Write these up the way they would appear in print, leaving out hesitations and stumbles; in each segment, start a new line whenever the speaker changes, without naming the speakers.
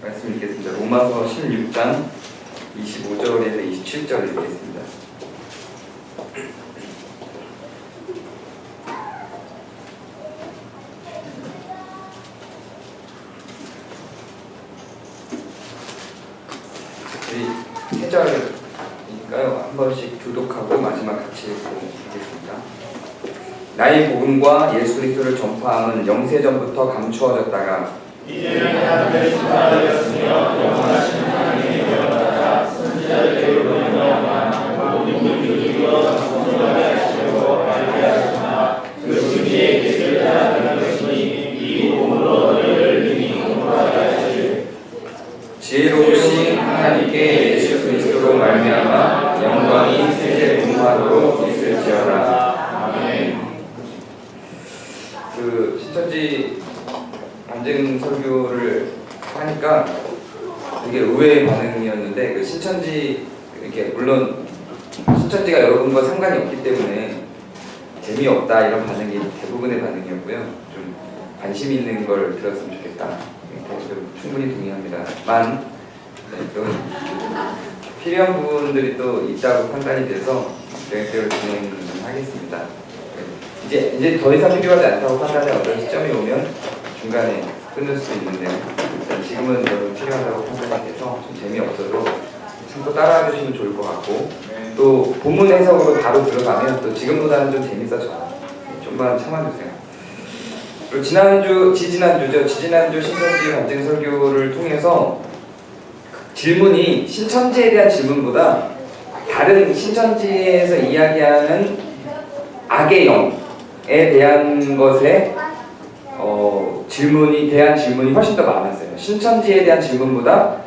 말씀 읽겠습니다. 로마서 16장 25절에서 27절 읽겠습니다. 우리 3절이니까요. 한 번씩 교독하고 마지막 같이 읽겠습니다. 나의 복음과 예수 그리스도를 전파함은 영세전부터 감추어졌다가
이제는 하늘을 신발하였으며 영원하신 하나님의 되었다가 선지자들로 말미암아 모든 민족이여 성령을 하시려고 알게 하셨으나 그 준비의 계시를 따르는 것이니 이 복음으로 너희를 능히 공부하게 하시리.
지혜로우신 하나님께 예수 그리스도로 말미암아 영광이 세세 분하도록 있을지어다. 아멘. 그 신천지 반증 설교를 하니까 되게 의외의 반응이었는데, 그 신천지 이렇게 물론 신천지가 여러분과 상관이 없기 때문에 재미없다 이런 반응이 대부분의 반응이었고요. 좀 관심 있는 걸 들었으면 좋겠다. 충분히 동의합니다만 또 필요한 부분들이 또 있다고 판단이 돼서 계획대로 진행하겠습니다. 이제 더 이상 필요하지 않다고 판단해 어떤 시점이 오면 중간에 끊을 수도 있는데요. 일단 지금은 여러분 필요하다고 판단이 돼서 좀 재미없어도 참고 따라해 주시면 좋을 것 같고, 또 본문 해석으로 바로 들어가면 또 지금보다는 좀 재밌어져요. 좀만 참아주세요. 그리고 지지난주 신천지 반증 설교를 통해서 질문이 신천지에 대한 질문보다 다른 신천지에서 이야기하는 악의 영에 대한 것에 질문이 훨씬 더 많았어요. 신천지에 대한 질문보다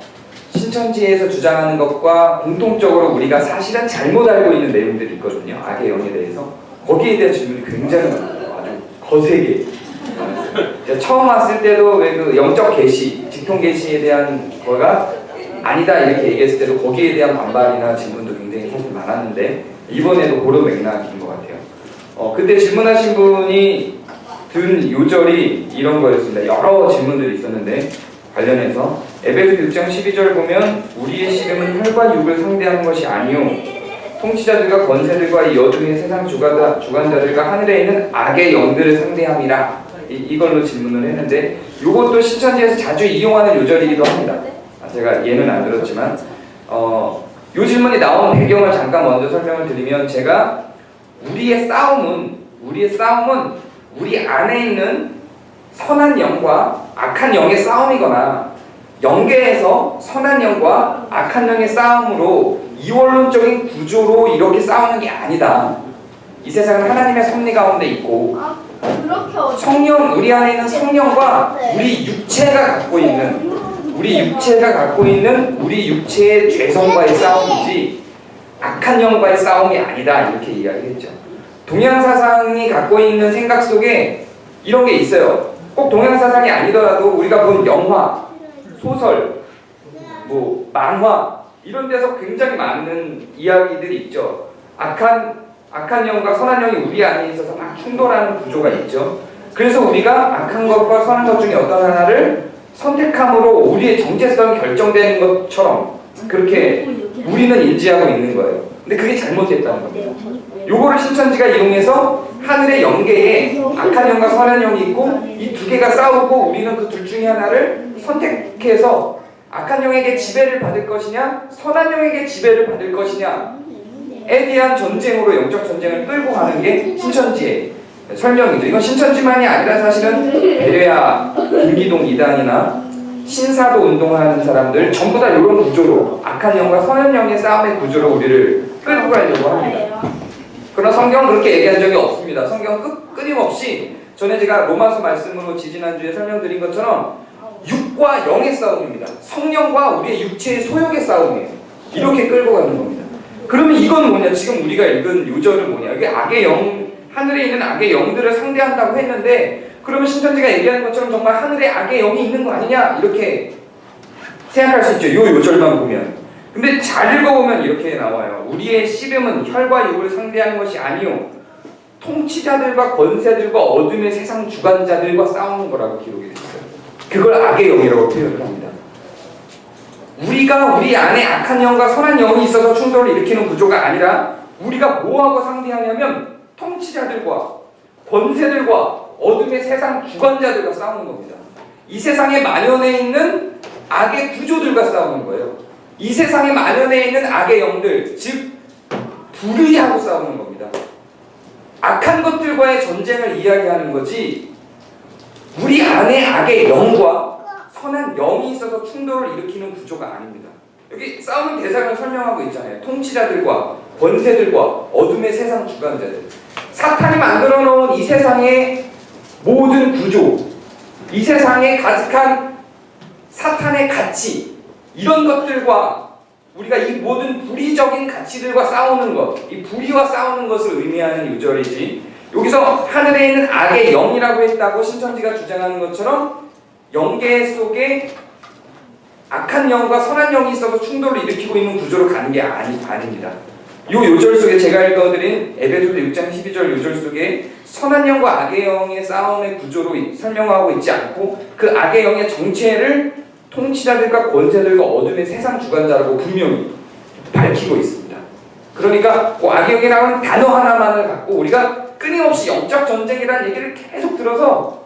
신천지에서 주장하는 것과 공통적으로 우리가 사실은 잘못 알고 있는 내용들이 있거든요. 악의 영에 대해서. 거기에 대한 질문이 굉장히 많아요. 아주 거세게. 처음 왔을 때도 왜 그 영적 계시, 직통 계시에 대한 거가 아니다 이렇게 얘기했을 때도 거기에 대한 반발이나 질문도 굉장히 사실 많았는데, 이번에도 그런 맥락인 것 같아요. 그때 질문하신 분이 든 요절이 이런 거였습니다. 여러 질문들이 있었는데 관련해서 에베소 6장 12절 보면 우리의 씨름은 혈과 육을 상대하는 것이 아니요 통치자들과 권세들과 이 어둠의 세상 주관자들과 하늘에 있는 악의 영들을 상대함이라, 이걸로 질문을 했는데, 이것도 신천지에서 자주 이용하는 요절이기도 합니다. 제가 예는 안 들었지만 이 질문이 나온 배경을 잠깐 먼저 설명을 드리면, 제가 우리의 싸움은 우리 안에 있는 선한 영과 악한 영의 싸움이거나 영계에서 선한 영과 악한 영의 싸움으로 이원론적인 구조로 이렇게 싸우는 게 아니다. 이 세상은 하나님의 섭리 가운데 있고 성령, 우리 안에 있는 성령과 우리 육체가 갖고 있는 우리 육체의 죄성과의 싸움이지 악한 영과의 싸움이 아니다, 이렇게 이야기했죠. 동양 사상이 갖고 있는 생각 속에 이런 게 있어요. 꼭 동양 사상이 아니더라도 우리가 본 영화, 소설, 만화 이런 데서 굉장히 많은 이야기들이 있죠. 악한 영과 선한 영이 우리 안에 있어서 막 충돌하는 구조가 있죠. 그래서 우리가 악한 것과 선한 것 중에 어떤 하나를 선택함으로 우리의 정체성이 결정되는 것처럼 그렇게 우리는 인지하고 있는 거예요. 근데 그게 잘못됐다는 겁니다. 요거를 신천지가 이용해서 하늘의 영계에 악한 영과 선한 영이 있고 이 두 개가 싸우고 우리는 그 둘 중에 하나를 선택해서 악한 영에게 지배를 받을 것이냐 선한 영에게 지배를 받을 것이냐에 대한 전쟁으로 영적 전쟁을 끌고 가는 게 신천지의 설명이죠. 이건 신천지만이 아니라 사실은 베레아, 김기동 이단이나 신사도 운동하는 사람들 전부 다 이런 구조로 악한 영과 선한 영의 싸움의 구조로 우리를 끌고 가려고 합니다. 그러나 성경은 그렇게 얘기한 적이 없습니다. 성경은 끊임없이 전에 제가 로마서 말씀으로 지지난주에 설명드린 것처럼 육과 영의 싸움입니다. 성령과 우리의 육체의 소욕의 싸움이에요. 이렇게 끌고 가는 겁니다. 그러면 이건 뭐냐? 지금 우리가 읽은 요절은 뭐냐? 이게 악의 영, 하늘에 있는 악의 영들을 상대한다고 했는데, 그러면 신천지가 얘기하는 것처럼 정말 하늘에 악의 영이 있는 거 아니냐? 이렇게 생각할 수 있죠. 요 요절만 보면. 근데 잘 읽어보면 이렇게 나와요. 우리의 씨름은 혈과 육을 상대하는 것이 아니요 통치자들과 권세들과 어둠의 세상 주관자들과 싸우는 거라고 기록이 되어 있어요. 그걸 악의 영이라고 표현을 합니다. 우리가 우리 안에 악한 영과 선한 영이 있어서 충돌을 일으키는 구조가 아니라 우리가 뭐하고 상대하냐면 통치자들과 권세들과 어둠의 세상 주관자들과 싸우는 겁니다. 이 세상에 만연해 있는 악의 구조들과 싸우는 거예요. 이 세상에 만연해 있는 악의 영들, 즉 불의하고 싸우는 겁니다. 악한 것들과의 전쟁을 이야기하는 거지 우리 안에 악의 영과 선한 영이 있어서 충돌을 일으키는 구조가 아닙니다. 여기 싸우는 대상을 설명하고 있잖아요. 통치자들과 권세들과 어둠의 세상 주관자들. 사탄이 만들어 놓은 이 세상의 모든 구조, 이 세상에 가득한 사탄의 가치, 이런 것들과 우리가 이 모든 불의적인 가치들과 싸우는 것, 이 불의와 싸우는 것을 의미하는 요절이지, 여기서 하늘에 있는 악의 영이라고 했다고 신천지가 주장하는 것처럼 영계 속에 악한 영과 선한 영이 있어서 충돌을 일으키고 있는 구조로 가는 게 아닙니다. 이 요절 속에 제가 읽어드린 에베소서 6장 12절 요절 속에 선한 영과 악의 영의 싸움의 구조로 설명하고 있지 않고 그 악의 영의 정체를 통치자들과 권세들과 어둠의 세상 주관자라고 분명히 밝히고 있습니다. 그러니까 그 악의 영이라는 단어 하나만을 갖고 우리가 끊임없이 영적 전쟁이라는 얘기를 계속 들어서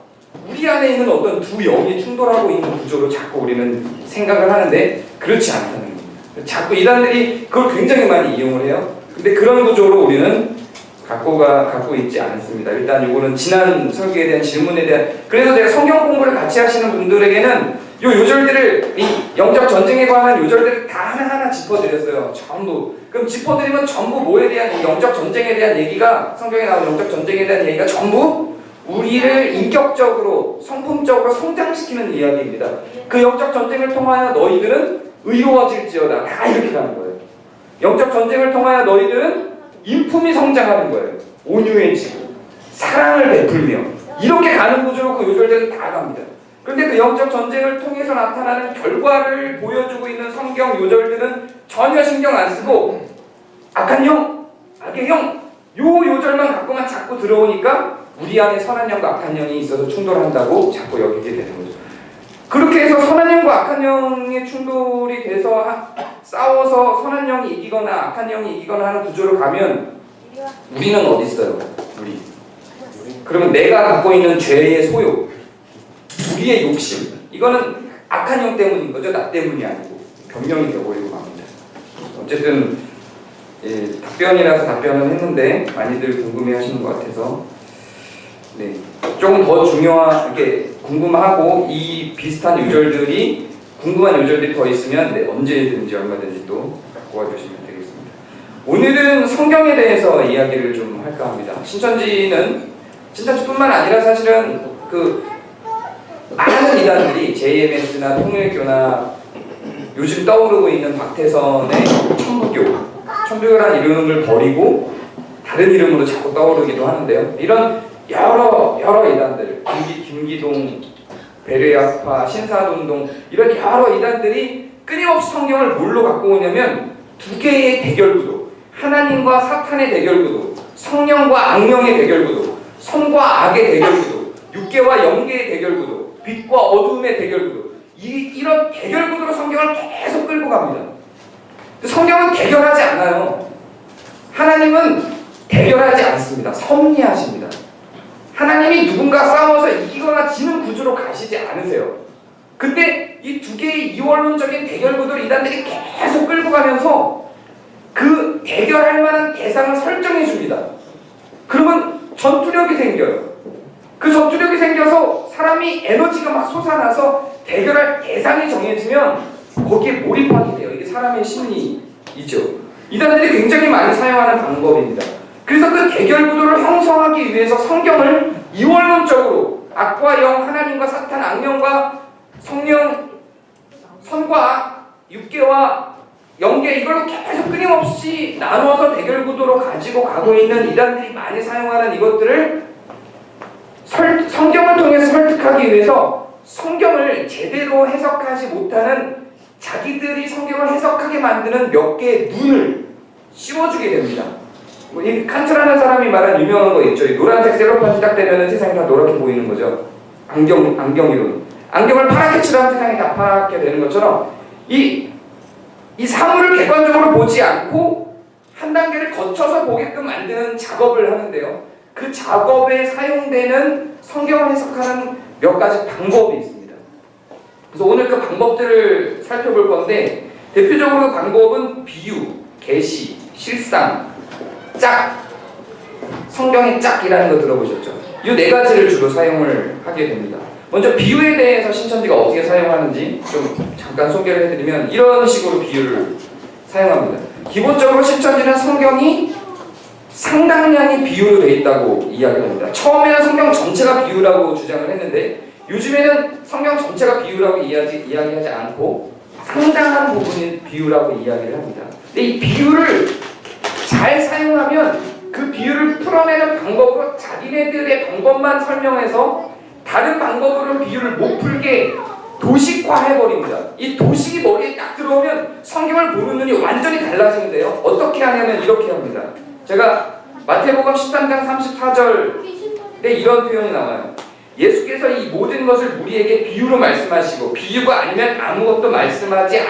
우리 안에 있는 어떤 두 영이 충돌하고 있는 구조로 자꾸 우리는 생각을 하는데 그렇지 않다는 겁니다. 자꾸 이단들이 그걸 굉장히 많이 이용을 해요. 근데 그런 구조로 우리는 갖고 있지 않습니다. 일단 이거는 지난 설교에 대한 질문에 대한, 그래서 제가 성경 공부를 같이 하시는 분들에게는 이 요절들을, 이 영적 전쟁에 관한 요절들을 다 하나하나 짚어드렸어요. 전부. 그럼 짚어드리면 전부 뭐에 대한, 이 영적 전쟁에 대한 얘기가, 성경에 나오는 영적 전쟁에 대한 얘기가 전부 우리를 인격적으로, 성품적으로 성장시키는 이야기입니다. 그 영적 전쟁을 통하여 너희들은 의로워질지어다. 다 이렇게 가는 거예요. 영적 전쟁을 통하여 너희들은 인품이 성장하는 거예요. 온유해지고 사랑을 베풀며 이렇게 가는 구조로 그 요절들은 다 갑니다. 그런데 그 영적 전쟁을 통해서 나타나는 결과를 보여주고 있는 성경 요절들은 전혀 신경 안 쓰고 악한 영, 악의 영, 요 요절만 갖고만 자꾸 들어오니까 우리 안에 선한 영과 악한 영이 있어서 충돌한다고 자꾸 여기게 되는 거죠. 그렇게 해서 선한 영과 악한 영의 충돌이 돼서 싸워서 선한 영이 이기거나 악한 영이 이기거나 하는 구조로 가면 우리는 어디 있어요? 우리. 그러면 내가 갖고 있는 죄의 소욕, 우리의 욕심, 이거는 악한 영 때문인 거죠. 나 때문이 아니고 변명이 되어버리고 맙니다. 어쨌든 답변이라서 답변을 했는데 많이들 궁금해하시는 것 같아서 네, 조금 더 중요하게 궁금하고 이 비슷한 요절들이 궁금한 요절들이 더 있으면 네, 언제든지 얼마든지 또 갖고 와주시면 되겠습니다. 오늘은 성경에 대해서 이야기를 좀 할까 합니다. 신천지뿐만 아니라 사실은 그 많은 이단들이 JMS나 통일교나 요즘 떠오르고 있는 박태선의 천부교라는 이름을 버리고 다른 이름으로 자꾸 떠오르기도 하는데요. 이런 여러 이단들, 김기동, 베레아파, 신사돈동 이런 여러 이단들이 끊임없이 성경을 뭘로 갖고 오냐면 두 개의 대결구도, 하나님과 사탄의 대결구도, 성령과 악령의 대결구도, 선과 악의 대결구도, 육계와 영계의 대결구도, 빛과 어둠의 대결구도, 이런 대결구도로 성경을 계속 끌고 갑니다. 성경은 대결하지 않아요. 하나님은 대결하지 않습니다. 섭리하십니다. 하나님이 누군가 싸워서 이기거나 지는 구조로 가시지 않으세요. 근데 이 두 개의 이원론적인 대결구도를 이단들이 계속 끌고 가면서 그 대결할 만한 대상을 설정해 줍니다. 그러면 전투력이 생겨요. 그 전투력이 생겨서 사람이 에너지가 막 솟아나서 대결할 대상이 정해지면 거기에 몰입하게 돼요. 이게 사람의 심리이죠. 이단들이 굉장히 많이 사용하는 방법입니다. 그래서 그 대결 구도를 형성하기 위해서 성경을 이원론적으로 악과 영, 하나님과 사탄, 악령과 성령, 선과 악, 육계와 영계 이걸로 계속 끊임없이 나누어서 대결 구도로 가지고 가고 있는 이단들이 많이 사용하는 이것들을 성경을 통해서 설득하기 위해서 성경을 제대로 해석하지 못하는 자기들이 성경을 해석하게 만드는 몇 개의 눈을 씌워주게 됩니다. 이 칸트라는 사람이 말한 유명한 거 있죠. 이 노란색 셀로판이 딱 되면 세상이 다 노랗게 보이는 거죠. 안경이론. 안경을 파랗게 칠하면 세상이 다 파랗게 되는 것처럼 이 이 사물을 객관적으로 보지 않고 한 단계를 거쳐서 보게끔 만드는 작업을 하는데요. 그 작업에 사용되는 성경을 해석하는 몇 가지 방법이 있습니다. 그래서 오늘 그 방법들을 살펴볼 건데, 대표적으로 방법은 비유, 계시, 실상, 짝, 성경의 짝이라는 거 들어보셨죠? 이 네 가지를 주로 사용을 하게 됩니다. 먼저 비유에 대해서 신천지가 어떻게 사용하는지 좀 잠깐 소개를 해드리면, 이런 식으로 비유를 사용합니다. 기본적으로 신천지는 성경이 상당량이 비유로 되어 있다고 이야기합니다. 처음에는 성경 전체가 비유라고 주장을 했는데, 요즘에는 성경 전체가 비유라고 이야기하지 않고 상당한 부분이 비유라고 이야기를 합니다. 근데 이 비유를 잘 사용하면 그 비유를 풀어내는 방법으로 자기네들의 방법만 설명해서 다른 방법으로는 비유를 못 풀게 도식화해버립니다. 이 도식이 머리에 딱 들어오면 성경을 보는 눈이 완전히 달라지는데요. 어떻게 하냐면 이렇게 합니다. 제가 마태복음 13장 34절에 이런 표현이 나와요. 예수께서 이 모든 것을 우리에게 비유로 말씀하시고 비유가 아니면 아무것도 말씀하지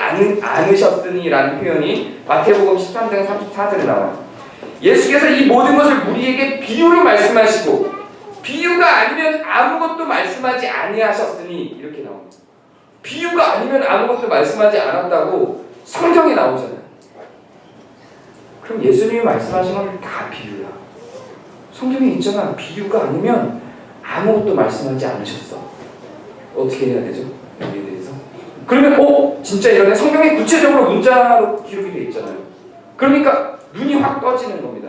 않으셨으니 라는 표현이 마태복음 13장 34절에 나와요. 예수께서 이 모든 것을 우리에게 비유로 말씀하시고 비유가 아니면 아무것도 말씀하지 아니하셨으니 이렇게 나옵니다. 비유가 아니면 아무것도 말씀하지 않았다고 성경에 나오잖아요. 그럼 예수님이 말씀하신 건 다 비유야. 성경에 있잖아. 비유가 아니면 아무것도 말씀하지 않으셨어. 어떻게 해야 되죠? 여기에 대해서. 그러면 진짜 이러네. 성경에 구체적으로 문자로 기록이 돼 있잖아요. 그러니까 눈이 확 떠지는 겁니다.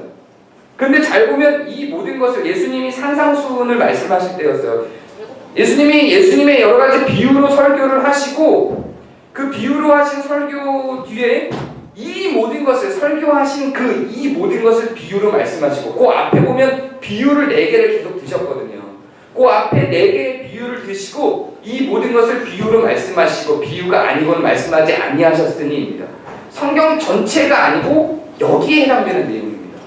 그런데 잘 보면 이 모든 것을 예수님이 산상수훈을 말씀하실 때였어요. 예수님이 예수님의 여러 가지 비유로 설교를 하시고 그 비유로 하신 설교 뒤에 이 모든 것을 설교하신 이 모든 것을 비유로 말씀하시고 그 앞에 보면 비유를 4개를 계속 드셨거든요. 그 앞에 4개의 비유를 드시고 이 모든 것을 비유로 말씀하시고 비유가 아니고는 말씀하지 아니하셨으니입니다. 성경 전체가 아니고 여기에 해당되는 내용입니다.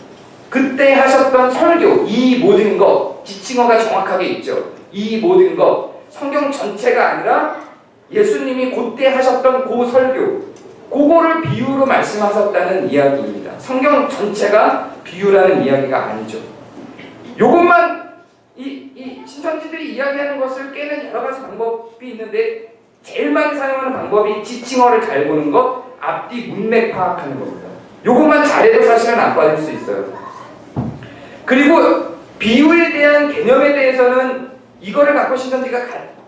그때 하셨던 설교, 이 모든 것, 지칭어가 정확하게 있죠. 이 모든 것, 성경 전체가 아니라 예수님이 그때 하셨던 그 설교, 그거를 비유로 말씀하셨다는 이야기입니다. 성경 전체가 비유라는 이야기가 아니죠. 요것만 이 신천지들이 이야기하는 것을 깨는 여러 가지 방법이 있는데 제일 많이 사용하는 방법이 지칭어를 잘 보는 것, 앞뒤 문맥 파악하는 겁니다. 요것만 잘해도 사실은 안 빠질 수 있어요. 그리고 비유에 대한 개념에 대해서는 이거를 갖고 신천지가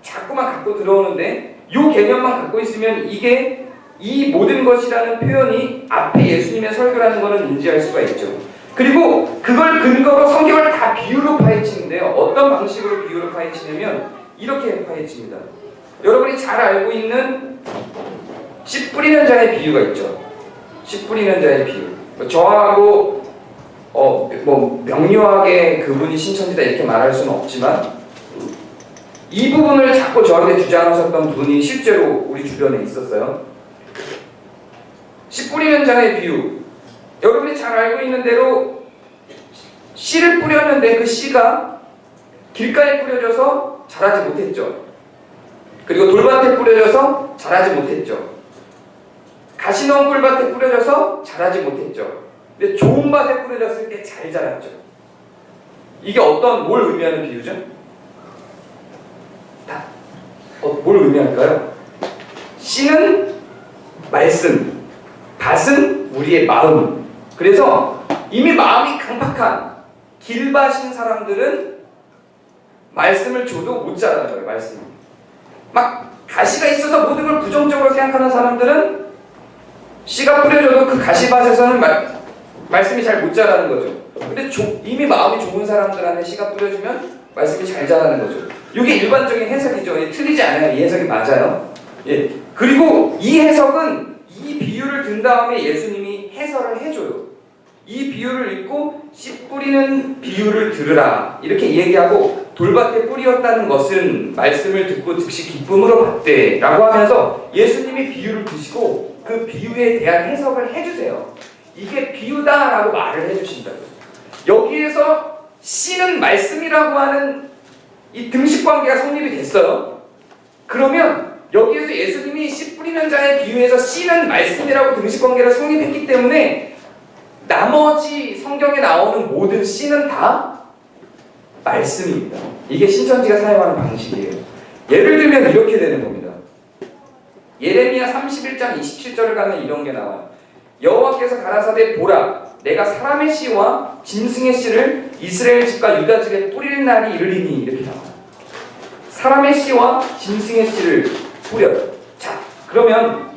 자꾸만 갖고 들어오는데 요 개념만 갖고 있으면 이게 이 모든 것이라는 표현이 앞에 예수님의 설교라는 것을 인지할 수가 있죠. 그리고 그걸 근거로 성경을 다 비유로 파헤치는데요. 어떤 방식으로 비유로 파헤치냐면 이렇게 파헤칩니다. 여러분이 잘 알고 있는 씨 뿌리는 자의 비유가 있죠. 씨 뿌리는 자의 비유. 저하고 명료하게 그분이 신천지다 이렇게 말할 수는 없지만 이 부분을 자꾸 저한테 주장하셨던 분이 실제로 우리 주변에 있었어요. 씨 뿌리는 자의 비유. 여러분이 잘 알고 있는 대로 씨를 뿌렸는데 그 씨가 길가에 뿌려져서 자라지 못했죠. 그리고 돌밭에 뿌려져서 자라지 못했죠. 가시덤불밭에 뿌려져서 자라지 못했죠. 근데 좋은 밭에 뿌려졌을 때 잘 자랐죠. 이게 뭘 의미하는 비유죠? 뭘 의미할까요? 씨는 말씀, 밭은 우리의 마음. 그래서 이미 마음이 강팍한 길바신 사람들은 말씀을 줘도 못 자라는 거예요. 말씀. 막 가시가 있어서 모든 걸 부정적으로 생각하는 사람들은 씨가 뿌려져도 그 가시밭에서는 말씀이 잘 못 자라는 거죠. 근데 이미 마음이 좋은 사람들한테 씨가 뿌려지면 말씀이 잘 자라는 거죠. 이게 일반적인 해석이죠. 틀리지 않아요. 이 해석이 맞아요. 그리고 이 해석은 이 비유를 든 다음에 예수님이 해설을 해줘요. 이 비유를 읽고 씨 뿌리는 비유를 들으라 이렇게 얘기하고 돌밭에 뿌리었다는 것은 말씀을 듣고 즉시 기쁨으로 받되 라고 하면서 예수님이 비유를 드시고 그 비유에 대한 해석을 해주세요. 이게 비유다 라고 말을 해주신다고요. 여기에서 씨는 말씀이라고 하는 이 등식관계가 성립이 됐어요. 그러면 여기에서 예수님이 씨 뿌리는 자의 비유에서 씨는 말씀이라고 등식관계를 성립했기 때문에 나머지 성경에 나오는 모든 씨는 다 말씀입니다. 이게 신천지가 사용하는 방식이에요. 예를 들면 이렇게 되는 겁니다. 예레미야 31장 27절을 가면 이런 게 나와요. 여호와께서 가라사대 보라 내가 사람의 씨와 짐승의 씨를 이스라엘 집과 유다 집에 뿌릴 날이 이르리니 이렇게 나와요. 사람의 씨와 짐승의 씨를 뿌려. 자, 그러면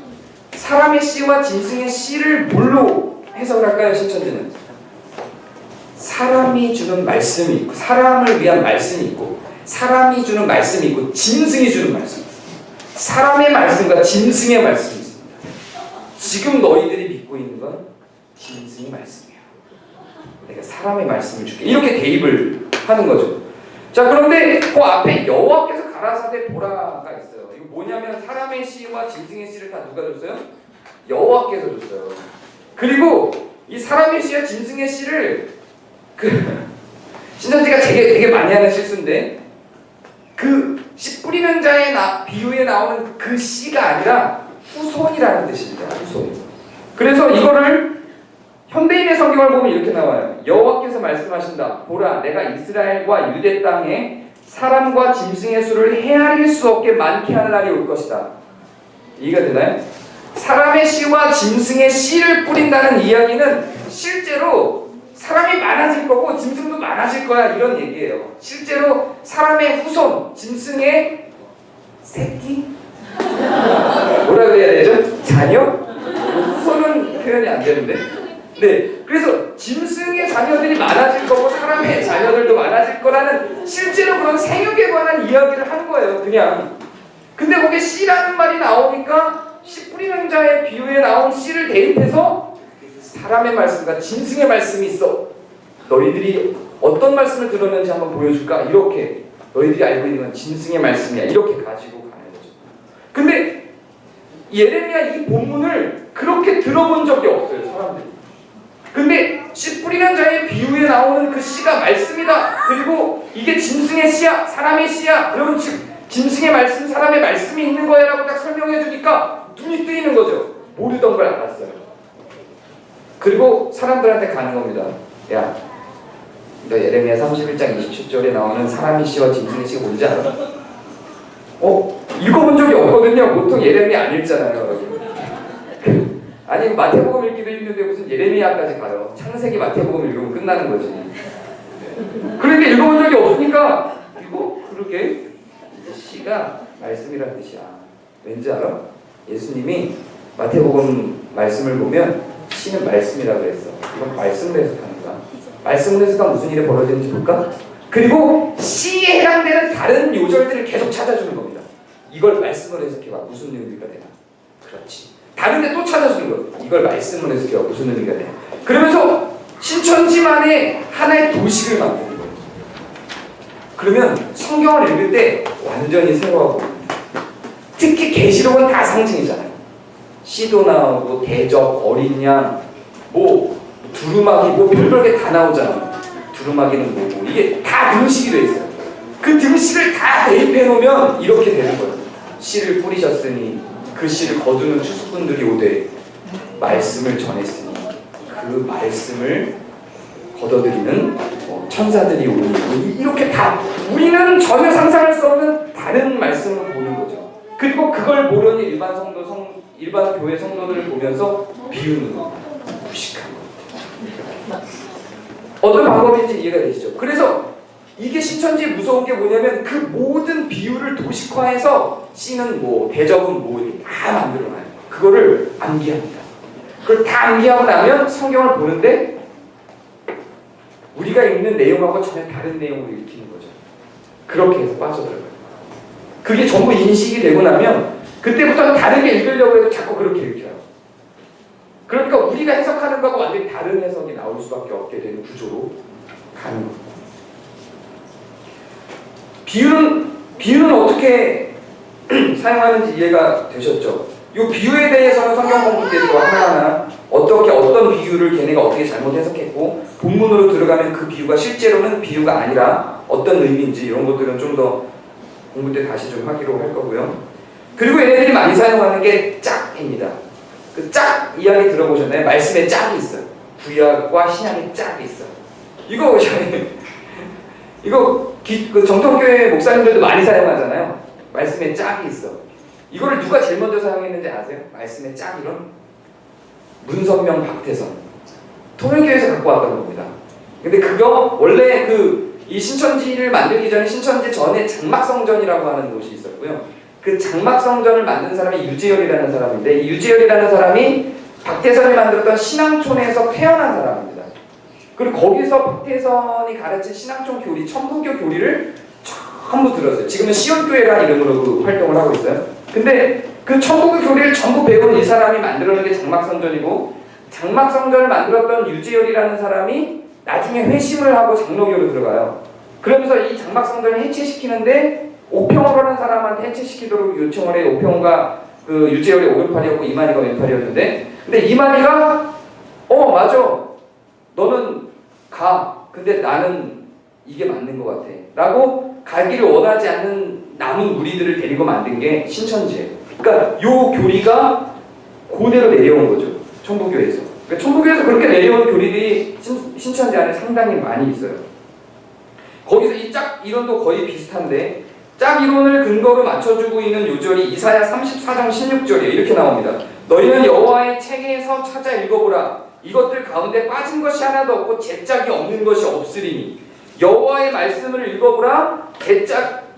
사람의 씨와 짐승의 씨를 뭘로 해석할까요, 신천지는? 사람이 주는 말씀이 있고, 사람을 위한 말씀이 있고, 사람이 주는 말씀이 있고, 짐승이 주는 말씀이 있습니다. 사람의 말씀과 짐승의 말씀이 있습니다. 지금 너희들이 믿고 있는 건 짐승의 말씀이에요. 내가 사람의 말씀을 줄게. 이렇게 대입을 하는 거죠. 자, 그런데 그 앞에 여호와께서 가라사대 보라가 있어요. 이거 뭐냐면 사람의 씨와 짐승의 씨를 다 누가 줬어요? 여호와께서 줬어요. 그리고 이 사람의 씨와 짐승의 씨를 신천지가 되게 많이 하는 실수인데 그 씨 뿌리는 자의 비유에 나오는 그 씨가 아니라 후손이라는 뜻입니다. 후손. 그래서 이거를 현대인의 성경을 보면 이렇게 나와요. 여호와께서 말씀하신다. 보라, 내가 이스라엘과 유대 땅에 사람과 짐승의 수를 헤아릴 수 없게 많게 하는 날이 올 것이다. 이해가 되나요? 사람의 씨와 짐승의 씨를 뿌린다는 이야기는 실제로 사람이 많아질 거고 짐승도 많아질 거야 이런 얘기예요. 실제로 사람의 후손, 짐승의 새끼? 뭐라 그래야 되죠? 자녀? 후손은 표현이 안 되는데. 네, 그래서 짐승의 자녀들이 많아질 거고 사람의 자녀들도 많아질 거라는 실제로 그런 생육에 관한 이야기를 한 거예요. 그냥. 근데 거기에 씨라는 말이 나오니까 씨 뿌리는 자의 비유에 나온 씨를 대입해서 사람의 말씀과 짐승의 말씀이 있어. 너희들이 어떤 말씀을 들었는지 한번 보여줄까? 이렇게 너희들이 알고 있는 건 짐승의 말씀이야. 이렇게 가지고 가는 거죠. 근데 예레미야 이 본문을 그렇게 들어본 적이 없어요. 사람들이. 근데 씨 뿌리는 자의 비유에 나오는 그 씨가 말씀이다. 그리고 이게 짐승의 씨야. 사람의 씨야. 그러면 즉 짐승의 말씀, 사람의 말씀이 있는 거야 라고 딱 설명해 주니까 눈이 뜨이는 거죠. 모르던 걸 알았어요. 그리고 사람들한테 가는 겁니다. 야, 너 예레미야 31장 27절에 나오는 사람의 씨와 짐승의 씨가 뭔지 알아? 읽어본 적이 없거든요. 보통 예레미야 안 읽잖아요. 아니 마태복음 읽기도 힘든데 무슨 예레미야까지 가요. 창세기 마태복음 읽으면 끝나는 거지. 그런데 읽어본 적이 없으니까 이거 그러게 씨가 말씀이라는 뜻이야. 왠지 알아? 예수님이 마태복음 말씀을 보면 씨는 말씀이라고 했어. 이건 말씀으로 해석하는 거야. 말씀으로 해석하면 무슨 일이 벌어지는지 볼까? 그리고 씨에 해당되는 다른 요절들을 계속 찾아주는 겁니다. 이걸 말씀으로 해석해봐. 무슨 의미가 되나? 그렇지. 다른데 또 찾아주는 거예요. 이걸 말씀으로 해석해봐. 무슨 의미가 되나? 그러면서 신천지만의 하나의 도식을 만드는 거예요. 그러면 성경을 읽을 때 완전히 새로워 보입니다. 특히 계시록은 다 상징이잖아요. 씨도 나오고 대적, 어린 양, 뭐 두루마기, 뭐 별별 게 다 나오잖아요. 두루마기는 뭐고 이게 다 등식이 돼 있어요. 그 등식을 다 대입해 놓으면 이렇게 되는 거예요. 씨를 뿌리셨으니 그 씨를 거두는 추수꾼들이 오되 말씀을 전했으니 그 말씀을 걷어들이는 천사들이 오니 이렇게 다 우리는 전혀 상상할 수 없는 다른 말씀을 보는 거죠. 그리고 그걸 보려니 일반 교회 성도들을 보면서 비우는 겁니다. 무식한 겁니다. 어떤 방법인지 이해가 되시죠? 그래서 이게 신천지의 무서운 게 뭐냐면 그 모든 비유를 도식화해서 씨는 뭐 대적은 뭐 이렇게 다 만들어놔요. 그거를 암기합니다. 그걸 다 암기하고 나면 성경을 보는데 우리가 읽는 내용하고 전혀 다른 내용을 읽히는 거죠. 그렇게 해서 빠져들어가요. 그게 전부 인식이 되고 나면 그때부터는 다르게 읽으려고 해도 자꾸 그렇게 읽혀요. 그러니까 우리가 해석하는 거하고 완전히 다른 해석이 나올 수밖에 없게 되는 구조로 가는 겁니다. 비유는 어떻게 사용하는지 이해가 되셨죠? 이 비유에 대해서는 성경 공부 때도 하나하나 어떤 비유를 걔네가 어떻게 잘못 해석했고 본문으로 들어가면 그 비유가 실제로는 비유가 아니라 어떤 의미인지 이런 것들은 좀 더 공부 때 다시 좀 하기로 할 거고요. 그리고 얘네들이 많이 사용하는 게 짝입니다. 그 짝 이야기 들어보셨나요? 말씀에 짝이 있어요. 구약과 신약에 짝이 있어. 이거 그 정통교회 목사님들도 많이 사용하잖아요. 말씀에 짝이 있어. 이거를 누가 제일 먼저 사용했는지 아세요? 말씀에 짝이론 문선명, 박태선 통일교회에서 갖고 왔던 겁니다. 근데 그거 원래 이 신천지를 만들기 전에 신천지 전에 장막성전이라고 하는 곳이 있었고요. 그 장막성전을 만든 사람이 유재열이라는 사람인데 이 유재열이라는 사람이 박태선이 만들었던 신앙촌에서 태어난 사람입니다. 그리고 거기서 박태선이 가르친 신앙촌 교리, 천부교 교리를 전부 들었어요. 지금은 시온교회라는 이름으로 활동을 하고 있어요. 근데 그 천부교 교리를 전부 배운 이 사람이 만들어낸 게 장막성전이고 장막성전을 만들었던 유재열이라는 사람이 나중에 회심을 하고 장로교로 들어가요. 그러면서 이 장막성전을 해체시키는데 오평호라는 사람한테 해체시키도록 요청을 해. 오평호가 그 유재열이 오른팔이었고 이만희가 왼팔이었는데 근데 이만희가 맞아 너는 가 근데 나는 이게 맞는 것 같아 라고 가기를 원하지 않는 남은 무리들을 데리고 만든 게 신천지예요. 그러니까 요 교리가 그대로 내려온 거죠. 천부교에서. 그러니까 천부교에서 그렇게 내려온 교리들이 신천지 안에 상당히 많이 있어요. 거기서 이 짝 이론도 거의 비슷한데 짝 이론을 근거로 맞춰주고 있는 요절이 이사야 34장 16절이에요. 이렇게 나옵니다. 너희는 여호와의 책에서 찾아 읽어보라. 이것들 가운데 빠진 것이 하나도 없고 제짝이 없는 것이 없으리니 여호와의 말씀을 읽어보라.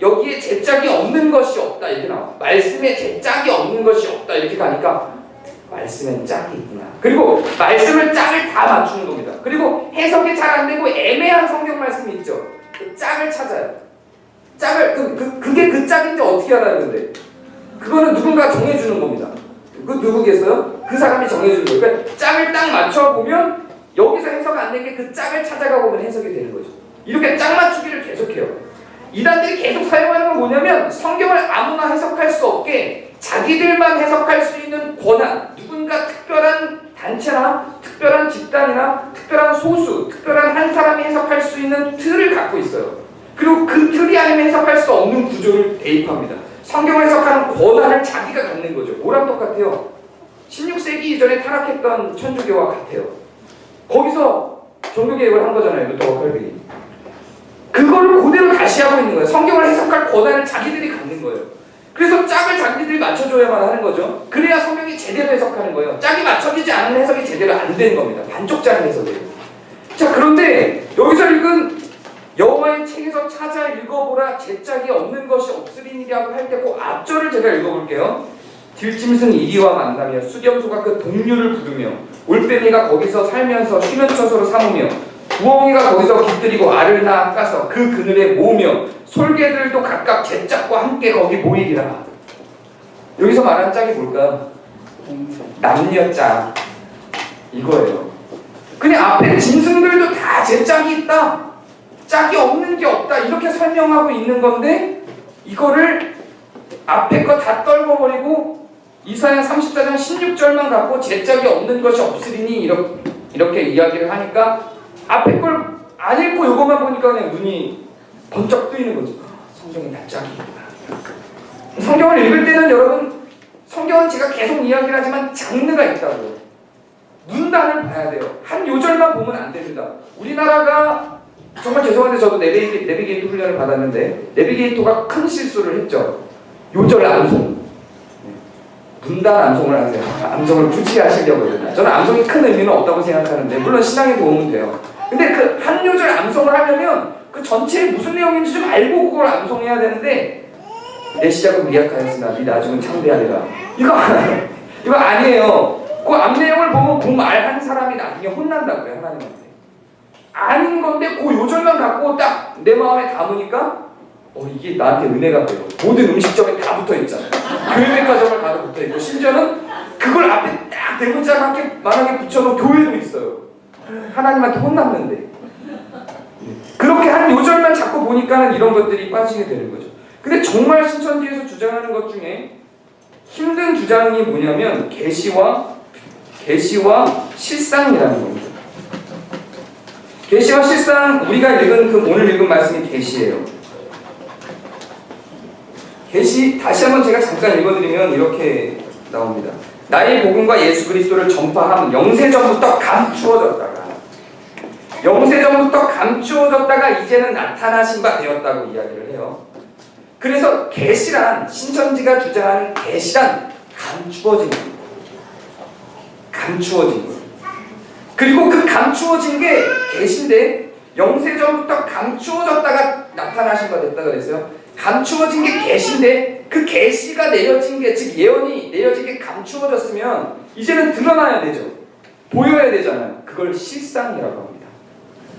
여기에 제짝이 없는 것이 없다 이렇게 나와. 말씀에 제짝이 없는 것이 없다 이렇게 가니까 말씀엔 짝이 있구나. 그리고 말씀을 짝을 다 맞추는 겁니다. 그리고 해석이 잘 안 되고 애매한 성경 말씀이 있죠. 그 짝을 찾아요. 짝을 그게 그 짝인지 어떻게 알아요? 근데 그거는 누군가 정해주는 겁니다. 그 누구겠어요? 그 사람이 정해주는 거예요. 그러니까 짝을 딱 맞춰 보면 여기서 해석 안 된 게 그 짝을 찾아가 보면 해석이 되는 거죠. 이렇게 짝 맞추기를 계속해요. 이단들이 계속 사용하는 건 뭐냐면 성경을 아무나 해석할 수 없게 자기들만 해석할 수 있는 권한, 누군가 특별한 단체나 특별한 집단이나 특별한 소수, 특별한 한 사람이 해석할 수 있는 틀을 갖고 있어요. 그리고 그 틀이 아니면 해석할 수 없는 구조를 대입합니다. 성경을 해석하는 권한을 자기가 갖는 거죠. 뭐랑 똑같아요? 16세기 이전에 타락했던 천주교와 같아요. 거기서 종교개혁을 한 거잖아요. 루터와 칼빈이. 그거를 그대로 다시 하고 있는 거예요. 성경을 해석할 권한을 자기들이 갖는 거예요. 그래서 짝을 자기들이 맞춰줘야만 하는 거죠. 그래야 성경이 제대로 해석하는 거예요. 짝이 맞춰지지 않은 해석이 제대로 안 되는 겁니다. 반쪽짜리 해석이에요. 자, 그런데 여기서 읽은 여호와의 책에서 찾아 읽어보라. 제짝이 없는 것이 없으리니라고 할 때 그 앞절을 제가 읽어볼게요. 들짐승 이리와 만나며 수렴소가 그 동류를 부르며 올빼미가 거기서 살면서 쉬는 처소로 삼으며 부엉이가 거기서 깃들이고 알을 낳아 까서 그 그늘에 모으며 솔개들도 각각 제짝과 함께 거기 모이리라. 여기서 말하는 짝이 뭘까? 남녀짝 이거예요. 그냥 앞에 짐승들도 다 제짝이 있다, 짝이 없는 게 없다 이렇게 설명하고 있는 건데 이거를 앞에 거 다 떨궈버리고 이사야 34장 16절만 갖고 제짝이 없는 것이 없으리니 이렇게 이야기를 하니까 앞에 걸 안 읽고 이것만 보니까 그냥 눈이 번쩍 뜨이는 거지. 성경이 다 짝이구나. 성경을 읽을 때는 여러분, 성경은 제가 계속 이야기를 하지만 장르가 있다고요. 문단을 봐야 돼요. 한 요절만 보면 안 됩니다. 우리나라가 정말 죄송한데 저도 내비게이터 훈련을 받았는데 내비게이터가 큰 실수를 했죠. 요절 암송. 문단 암송을 하세요. 암송을 굳이 하시려고 해요. 저는 암송이 큰 의미는 없다고 생각하는데 물론 신앙에 도움은 돼요. 근데 그 한 요절 암송을 하려면 그 전체에 무슨 내용인지 좀 알고 그걸 암송해야 되는데 내 시작은 미약하였으나 네 나중은 창대하리라. 이거 아니에요. 그 앞 내용을 보면 그 말한 사람이 나중에 혼난다고요. 하나님한테. 아닌 건데 그 요절만 갖고 딱 내 마음에 담으니까 이게 나한테 은혜가 돼요. 모든 음식점에 다 붙어있잖아요. 교회백화점을 가도 붙어있고 심지어는 그걸 앞에 딱 대문짝하게 만약에 붙여놓은 교회도 있어요. 하나님한테 혼났는데 그렇게 한 요절만 자꾸 보니까는 이런 것들이 빠지게 되는 거죠. 근데 정말 신천지에서 주장하는 것 중에 힘든 주장이 뭐냐면 계시와 실상이라는 겁니다. 계시와 실상, 우리가 읽은 오늘 읽은 말씀이 계시예요. 계시 다시 한번 제가 잠깐 읽어드리면 이렇게 나옵니다. 나의 복음과 예수 그리스도를 전파함은 영세전부터 감추어졌다가 이제는 나타나신 바 되었다고 이야기를 해요. 그래서 계시란, 신천지가 주장하는 계시란 감추어진 거예요. 그리고 그 감추어진 게 계시인데 영세전부터 감추어졌다가 나타나신 바 됐다 그랬어요. 감추어진 게 계시인데 그 계시가 내려진 게, 즉 예언이 내려진 게 감추어졌으면 이제는 드러나야 되죠. 보여야 되잖아요. 그걸 실상이라고 합니다.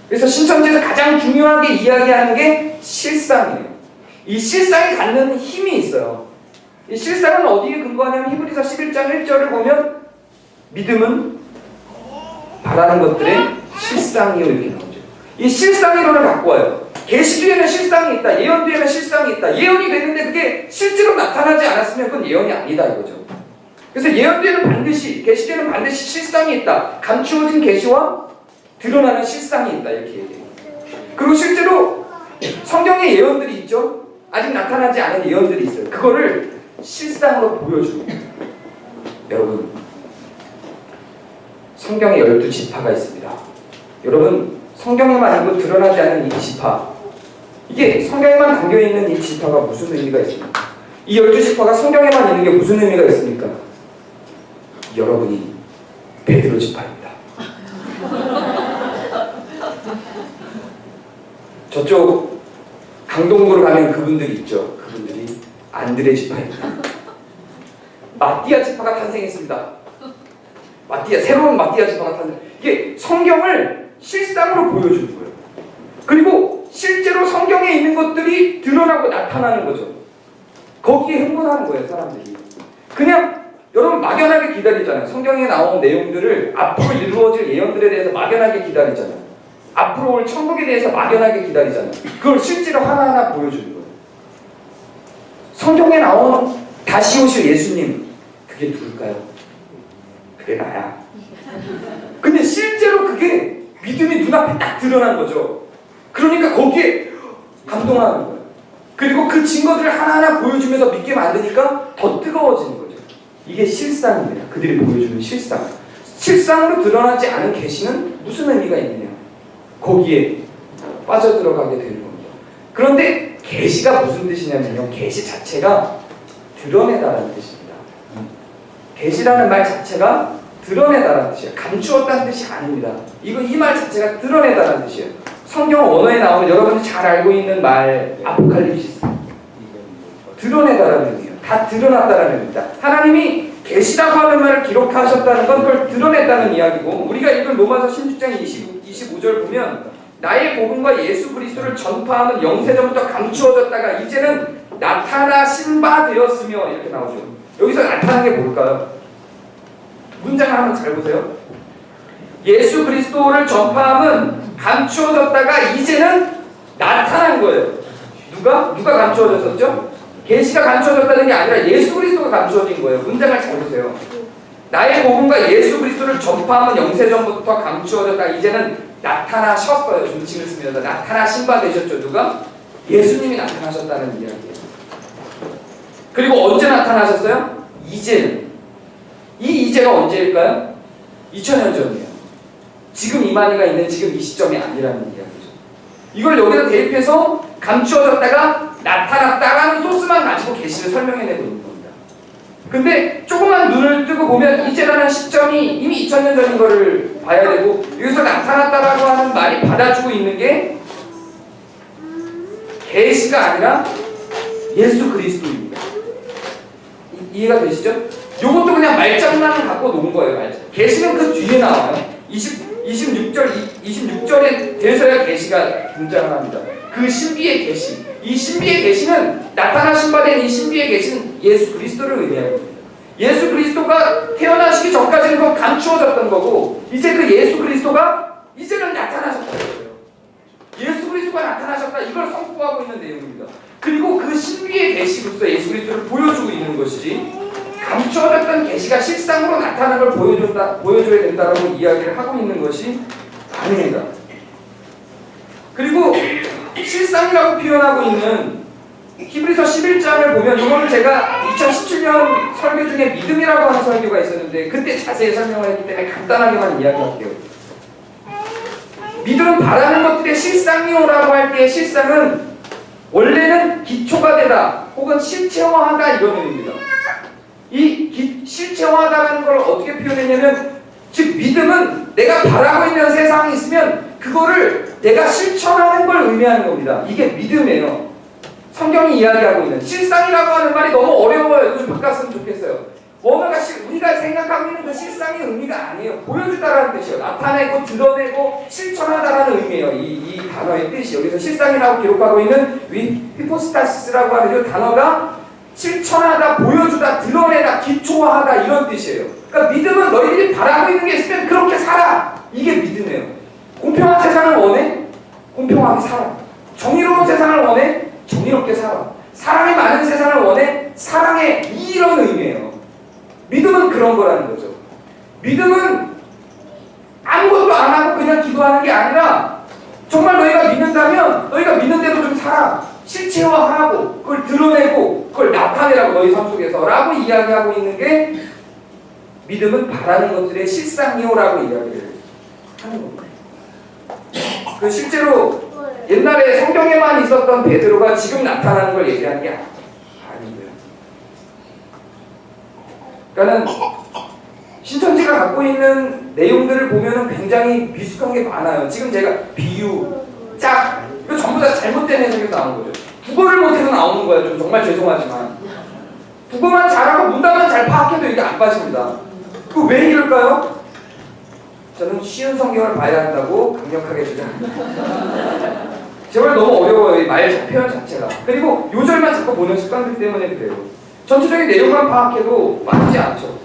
그래서 신천지에서 가장 중요하게 이야기하는 게 실상이에요. 이 실상이 갖는 힘이 있어요. 이 실상은 어디에 근거하냐면 히브리서 11장 1절을 보면 믿음은 바라는 것들의 실상이요 이렇게 나오죠. 이 실상이론을 갖고 와요. 계시 뒤에는 실상이 있다. 예언 뒤에는 실상이 있다. 예언이 됐는데 그게 실제로 나타나지 않았으면 그건 예언이 아니다 이거죠. 그래서 예언 뒤에는 반드시, 계시 뒤에는 반드시 실상이 있다. 감추어진 계시와 드러나는 실상이 있다 이렇게 얘기해요. 그리고 실제로 성경에 예언들이 있죠. 아직 나타나지 않은 예언들이 있어요. 그거를 실상으로 보여주고. 여러분, 성경에 12지파가 있습니다. 여러분, 성경에만 있고 드러나지 않은 이 지파, 이게 성경에만 담겨있는 이 지파가 무슨 의미가 있습니까? 이 12지파가 성경에만 있는 게 무슨 의미가 있습니까? 여러분이 베드로 지파입니다. 저쪽 강동구로 가면 그분들이 있죠. 그분들이 안드레 지파입니다. 마띠아 지파가 탄생했습니다. 새로운 마띠아 지파가 탄생. 이게 성경을 실상으로 보여주는 거예요. 그리고 실제로 성경에 있는 것들이 드러나고 나타나는 거죠. 거기에 흥분하는 거예요, 사람들이. 그냥 여러분 막연하게 기다리잖아요. 성경에 나온 내용들을 앞으로 이루어질 예언들에 대해서 막연하게 기다리잖아요. 앞으로 올 천국에 대해서 막연하게 기다리잖아요. 그걸 실제로 하나하나 보여주는 거예요. 성경에 나온 다시 오실 예수님, 그게 누굴까요? 그게 나야. 근데 실제로 그게 믿음이 눈앞에 딱 드러난 거죠. 그러니까 거기에 감동하는 거예요. 그리고 그 증거들을 하나하나 보여주면서 믿게 만드니까 더 뜨거워지는 거죠. 이게 실상입니다. 그들이 보여주는 실상. 실상으로 드러나지 않은 계시는 무슨 의미가 있느냐? 거기에 빠져들어가게 되는 겁니다. 그런데 계시가 무슨 뜻이냐면요. 계시 자체가 드러내다라는 뜻입니다. 계시라는 말 자체가 드러내다라는 뜻이에요. 감추었다는 뜻이 아닙니다. 이 말 자체가 드러내다라는 뜻이에요. 성경 원어에 나오는 여러분이 잘 알고 있는 말 아포칼립시스, 드러내다라는 의미예요. 다 드러났다라는 의미입니다. 하나님이 계시라고 하는 말을 기록하셨다는 건 그걸 드러냈다는 이야기고, 우리가 읽은 로마서 16장 25절 보면 나의 복음과 예수 그리스도를 전파하는 영세전부터 감추어졌다가 이제는 나타나신 바 되었으며 이렇게 나오죠. 여기서 나타난 게 뭘까요? 문장을 한번 잘 보세요. 예수 그리스도를 전파함은 감추어졌다가 이제는 나타난 거예요. 누가 감추어졌었죠? 계시가 감추어졌다는 게 아니라 예수 그리스도가 감추어진 거예요. 문장을 잘 보세요. 나의 복음과 예수 그리스도를 전파함은 영세전부터 감추어졌다 이제는 나타나셨어요. 존칭을 쓰면서 나타나신 바 되셨죠. 누가? 예수님이 나타나셨다는 이야기예요. 그리고 언제 나타나셨어요? 이제는. 이 이제가 언제일까요? 2000년 전이에요. 지금 이만희가 있는 지금 이 시점이 아니라는 이야기죠. 이걸 여기다 대입해서 감추어졌다가 나타났다라는 소스만 가지고 계시를 설명해내고 있는 겁니다. 근데 조금만 눈을 뜨고 보면 이제라는 시점이 이미 2000년 전인 거를 봐야 되고, 여기서 나타났다라고 하는 말이 받아주고 있는 게 계시가 아니라 예수 그리스도입니다. 이해가 되시죠? 요것도 그냥 말장난을 갖고 놓은 거예요. 계시는 그 뒤에 나와요. 26절에 돼서야 계시가 등장을 합니다. 그 신비의 계시, 이 신비의 계시는 나타나신 바 된 이 신비의 계시는 예수 그리스도를 의미하는 겁니다. 예수 그리스도가 태어나시기 전까지는 그 감추어졌던 거고, 이제 그 예수 그리스도가 이제는 나타나셨다는 거예요. 예수 그리스도가 나타나셨다, 이걸 선포하고 있는 내용입니다. 그리고 그 신비의 계시로서 예수 그리스도를 보여주고 있는 것이지, 감추어졌던 계시가 실상으로 나타나는 걸 보여줘야 된다라고 이야기를 하고 있는 것이 아닙니다. 그리고 실상이라고 표현하고 있는 히브리서 11장을 보면, 이거는 제가 2017년 설교 중에 믿음이라고 하는 설교가 있었는데 그때 자세히 설명을 했기 때문에 간단하게만 이야기할게요. 믿음은 바라는 것들의 실상이오라고 할 때 실상은 원래는 기초가 되다 혹은 실체화하다 이런 의미입니다. 이 실체화하다라는 걸 어떻게 표현했냐면, 즉 믿음은 내가 바라고 있는 세상이 있으면 그거를 내가 실천하는 걸 의미하는 겁니다. 이게 믿음이에요. 성경이 이야기하고 있는 실상이라고 하는 말이 너무 어려워요. 좀 바꿨으면 좋겠어요. 뭔가가 우리가 생각하고 있는 그 실상의 의미가 아니에요. 보여주다라는 뜻이에요. 나타내고 드러내고 실천하다라는 의미예요. 이 단어의 뜻이 여기서 실상이라고 기록하고 있는 히포스타시스라고 하는 이 단어가 실천하다, 보여주다, 드러내다, 기초화하다 이런 뜻이에요. 그러니까 믿음은 너희들이 바라고 있는 게 있으면 그렇게 살아. 이게 믿음이에요. 공평한 세상을 원해? 공평하게 살아. 정의로운 세상을 원해? 정의롭게 살아. 사랑이 많은 세상을 원해? 사랑해. 이런 의미예요. 믿음은 그런 거라는 거죠. 믿음은 아무것도 안 하고 그냥 기도하는 게 아니라 정말 너희가 믿는다면 너희가 믿는 대로 좀 살아. 실체화하고 그걸 드러내고 그걸 나타내라고 너희 삶 속에서 라고 이야기하고 있는 게 믿음은 바라는 것들의 실상이오라고 이야기를 하는 겁니다. 그 실제로 옛날에 성경에만 있었던 베드로가 지금 나타나는 걸 얘기하는 게 아니고요. 그러니까는 신천지가 갖고 있는 내용들을 보면은 굉장히 미숙한 게 많아요. 지금 제가 비유, 짝 이거 전부 다 잘못된 해석에서 나오는 거죠. 국어를 못해서 나오는 거예요. 좀 정말 죄송하지만 국어만 잘하고 문단만 잘 파악해도 이게 안 빠집니다. 그 왜 이럴까요? 저는 쉬운 성경을 봐야 한다고 강력하게 주장합니다. 제발 너무 어려워요. 이 말 표현 자체가. 그리고 요절만 자꾸 보는 습관들 때문에 그래요. 전체적인 내용만 파악해도 맞지 않죠.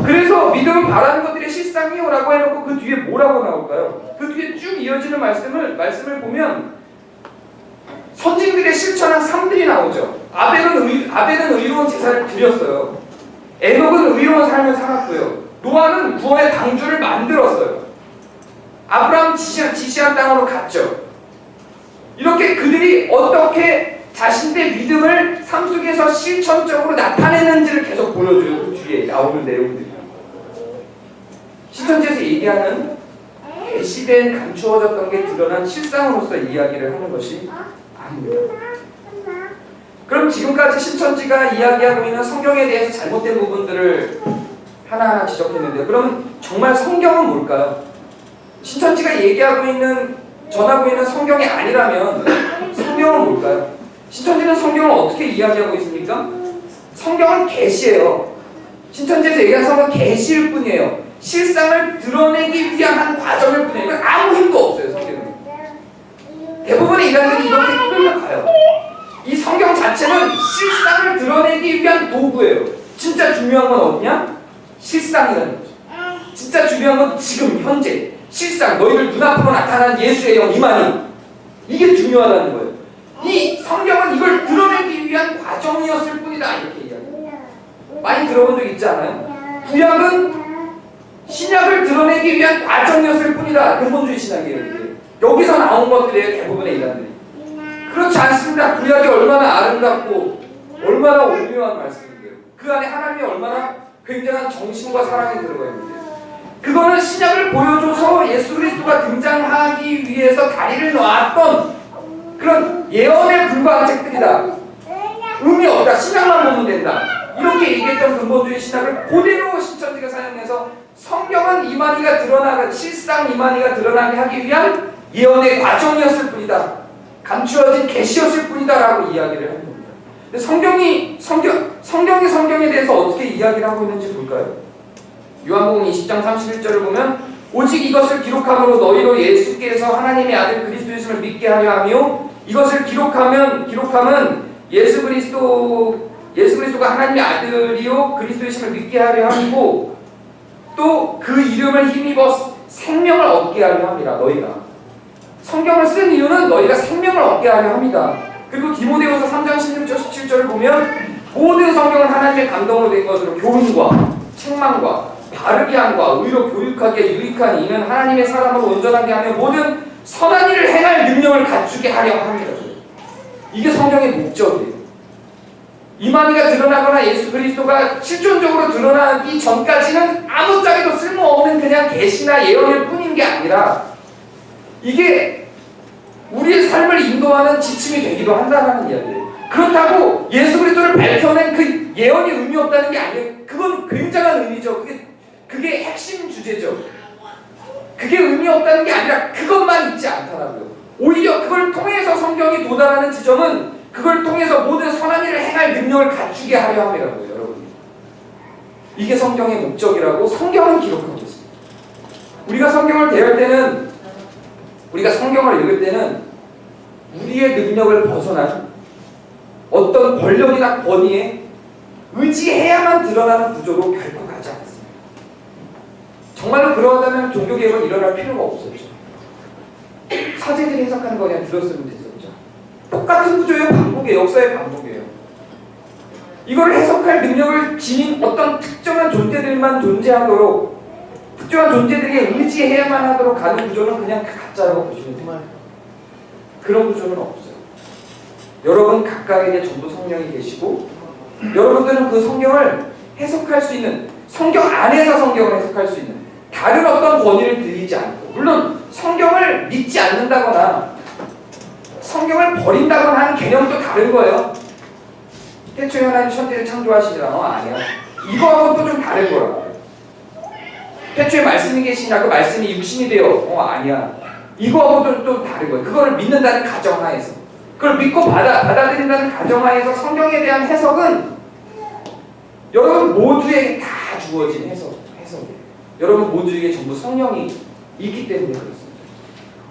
그래서 믿음은 바라는 것들의 실상이오라고 해놓고 그 뒤에 뭐라고 나올까요? 그 뒤에 쭉 이어지는 말씀을 보면 선진들의 실천한 삶들이 나오죠. 아벨은 의로운 제사를 드렸어요. 에녹은 의로운 삶을 살았고요. 노아는 구원의 방주를 만들었어요. 아브라함 지시한 땅으로 갔죠. 이렇게 그들이 어떻게 자신의 믿음을 삶 속에서 실천적으로 나타내는지를 계속 보여줘요. 그 뒤에 나오는 내용들이. 신천지에서 얘기하는 계시된 감추어졌던 게 드러난 실상으로서 이야기를 하는 것이 아닙니다. 그럼 지금까지 신천지가 이야기하고 있는 성경에 대해서 잘못된 부분들을 하나하나 지적했는데요. 그럼 정말 성경은 뭘까요? 신천지가 전하고 있는 성경이 아니라면 성경은 뭘까요? 신천지는 성경을 어떻게 이야기하고 있습니까? 성경은 계시예요. 신천지에서 얘기하는 성경은 계시일 뿐이에요. 실상을 드러내기 위한 한 과정일 뿐이에요. 그러니까 아무 힘도 없어요. 성경은. 대부분의 인간들이 이렇게 끌려가요. 이 성경 자체는 실상을 드러내기 위한 도구예요. 진짜 중요한 건 어디냐? 실상이라는 거죠. 진짜 중요한 건 지금 현재 실상, 너희들 눈앞으로 나타난 예수의 영 이만희, 이게 중요하다는 거예요. 이 성경은 이걸 드러내기 위한 과정이었을 뿐이다 이렇게 이야기해요. 많이 들어본 적 있지 않아요? 구약은 신약을 드러내기 위한 과정이었을 뿐이다. 근본주의 신학이에요. 이게. 여기서 나온 것들이에요. 대부분의 인간들이. 그렇지 않습니다. 구약이 얼마나 아름답고 얼마나 오묘한 말씀인데요. 그 안에 하나님이 얼마나 굉장한 정신과 사랑이 들어가 있는데요. 그거는 신약을 보여줘서 예수 그리스도가 등장하기 위해서 다리를 놨던 그런 예언에 불과한 책들이다. 의미 없다. 신약만 보면 된다. 이렇게 얘기했던 근본주의 신학을 그대로 신천지가 사용해서 성경은 이만희가 드러나는 실상 이만희가 드러나게 하기 위한 예언의 과정이었을 뿐이다. 감추어진 계시였을 뿐이다라고 이야기를 하는 겁니다. 근데 성경에 대해서 어떻게 이야기를 하고 있는지 볼까요? 요한복음 20장 31절을 보면 오직 이것을 기록함으로 너희로 예수께서 하나님의 아들 그리스도이심을 믿게 하려 하며 이것을 기록함은 예수 그리스도가 하나님의 아들이요 그리스도이심을 믿게 하려 하고 또 그 이름을 힘입어 생명을 얻게 하려 합니다. 너희가 성경을 쓴 이유는 너희가 생명을 얻게 하려 합니다. 그리고 디모데후서 3장 16절 17절을 보면 모든 성경은 하나님의 감동으로 된 것으로 교훈과 책망과 바르게 함과 의로 교육하기에 유익하니 이는 하나님의 사람으로 온전하게 하며 모든 선한 일을 행할 능력을 갖추게 하려 합니다. 이게 성경의 목적이에요. 이만희가 드러나거나 예수 그리스도가 실존적으로 드러나기 전까지는 아무짝에도 쓸모없는 그냥 계시나 예언일 뿐인 게 아니라 이게 우리의 삶을 인도하는 지침이 되기도 한다는 이야기예요. 그렇다고 예수 그리스도를 밝혀낸 그 예언이 의미 없다는 게 아니에요. 그건 굉장한 의미죠. 그게 핵심 주제죠. 그게 의미 없다는 게 아니라 그것만 있지 않더라고요. 오히려 그걸 통해서 성경이 도달하는 지점은 그걸 통해서 모든 선한 일을 행할 능력을 갖추게 하려 함이라고요, 여러분. 이게 성경의 목적이라고 성경은 기록하고 있습니다. 우리가 성경을 대할 때는, 우리가 성경을 읽을 때는 우리의 능력을 벗어난 어떤 권력이나 권위에 의지해야만 드러나는 구조로 결코 가지 않습니다. 정말로 그러하다면 종교개혁은 일어날 필요가 없었죠. 사제들이 해석하는 거 그냥 들었으면 됐었죠. 똑같은 구조의 반복이에요. 역사의 반복이에요. 이걸 해석할 능력을 지닌 어떤 특정한 존재들만 존재하도록, 특정한 존재들에게 의지해야만 하도록 가는 구조는 그냥 가짜라고 보시면 돼요. 그런 구조는 없어요. 여러분 각각에게 전부 성령이 계시고 여러분들은 그 성경을 해석할 수 있는, 성경 안에서 성경을 해석할 수 있는 다른 어떤 권위를 빌리지 않고, 물론 성경을 믿지 않는다거나 성경을 버린다거나 하는 개념도 다른 거예요. 태초에 하나님 천지를 창조하시니라. 아니야. 이거하고는 또 좀 다른 거라. 태초에 말씀이 계시냐, 그 말씀이 육신이 되어. 아니야. 이거하고는 또 다른 거예요. 그걸 믿는다는 가정하에서, 그걸 믿고 받아들인다는 가정하에서 성경에 대한 해석은 여러분 모두에게 다 주어진 해석이에요. 여러분 모두에게 전부 성령이 있기 때문에 그렇습니다.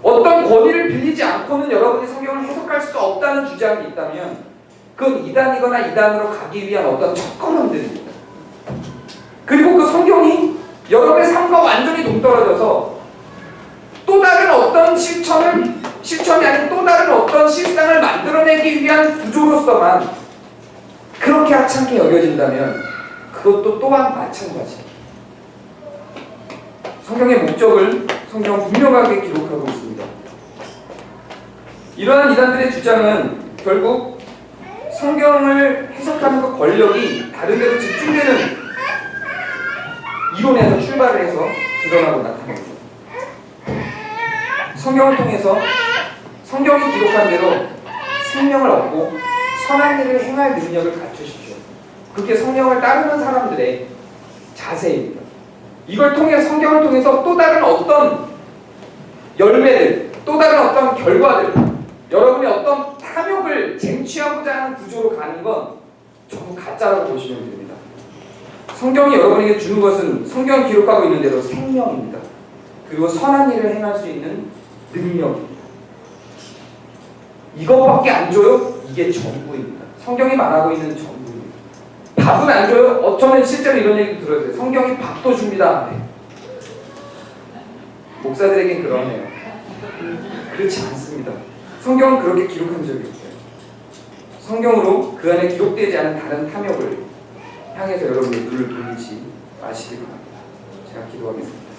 어떤 권위를 빌리지 않고는 여러분이 성경을 해석할 수 없다는 주장이 있다면 그건 이단이거나 이단으로 가기 위한 어떤 첫걸음들입니다. 그리고 그 성경이 여러분의 삶과 완전히 동떨어져서 또 다른 어떤 실천이 아닌 또 다른 어떤 실상을 만들어내기 위한 구조로서만 그렇게 하찮게 여겨진다면 그것도 또한 마찬가지입니다. 성경의 목적을 성경은 분명하게 기록하고 있습니다. 이러한 이단들의 주장은 결국 성경을 해석하는 그 권력이 다른 데로 집중되는 이론에서 출발을 해서 드러나고 나타납니다. 성경을 통해서 성경이 기록한 대로 생명을 얻고 선한 일을 행할 능력을 갖추십시오. 그게 성령을 따르는 사람들의 자세입니다. 이걸 통해 성경을 통해서 또 다른 어떤 열매들, 또 다른 어떤 결과들, 여러분의 어떤 탐욕을 쟁취하고자 하는 구조로 가는 건 전부 가짜라고 보시면 됩니다. 성경이 여러분에게 주는 것은 성경이 기록하고 있는 대로 생명입니다. 그리고 선한 일을 행할 수 있는 능력입니다. 이것밖에 안 줘요? 이게 전부입니다. 성경이 말하고 있는 전부입니다. 밥은 안 줘요? 저는 실제로 이런 얘기도 들었어요. 성경이 밥도 줍니다. 네. 목사들에겐 그러네요. 그렇지 않습니다. 성경은 그렇게 기록한 적이 없어요. 성경으로 그 안에 기록되지 않은 다른 탐욕을 향해서 여러분의 눈을 돌리지 마시기 바랍니다. 제가 기도하겠습니다.